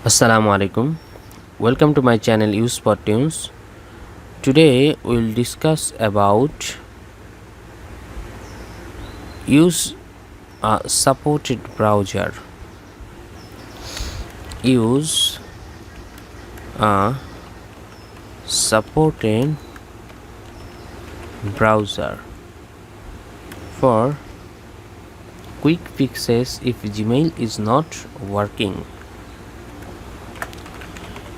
Assalamu alaikum. Welcome to my channel Use for Tunes. Today we'll discuss about use a supported browser. Use a supported browser for quick fixes if Gmail is not working.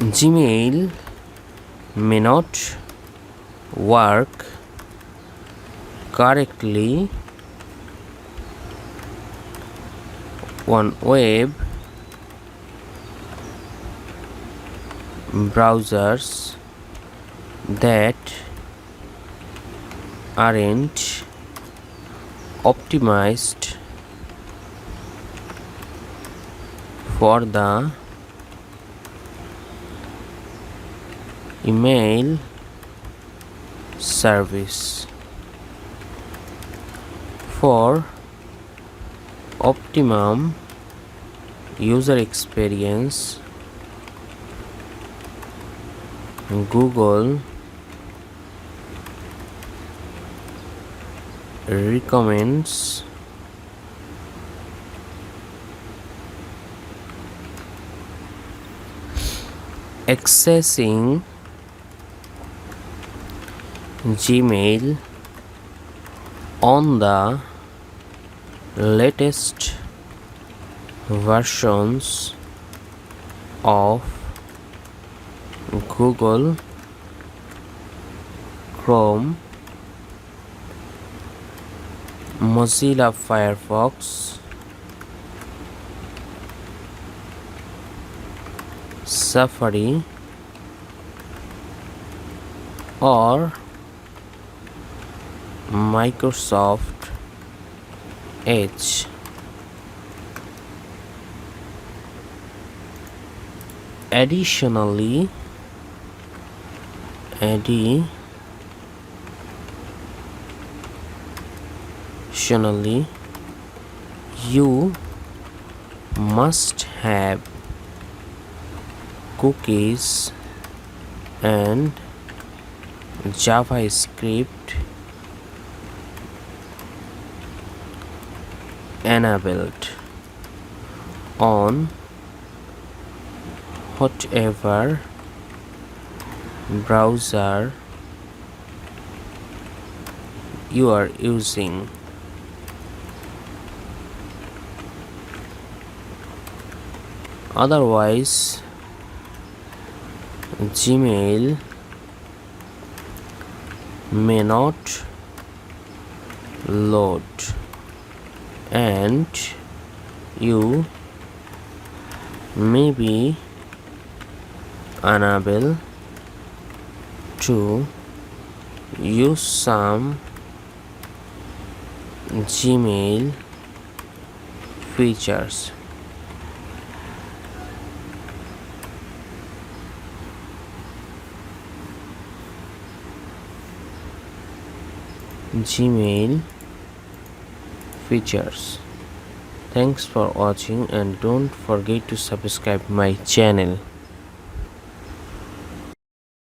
Gmail may not work correctly on web browsers that aren't optimized for the email service. For optimum user experience, Google recommends accessing Gmail on the latest versions of Google Chrome, Mozilla Firefox, Safari, or Microsoft Edge. Additionally, you must have cookies and Javascript enabled on whatever browser you are using. Otherwise, Gmail may not load and you may be unable to use some Gmail features. Gmail features. Thanks for watching and don't forget to subscribe my channel.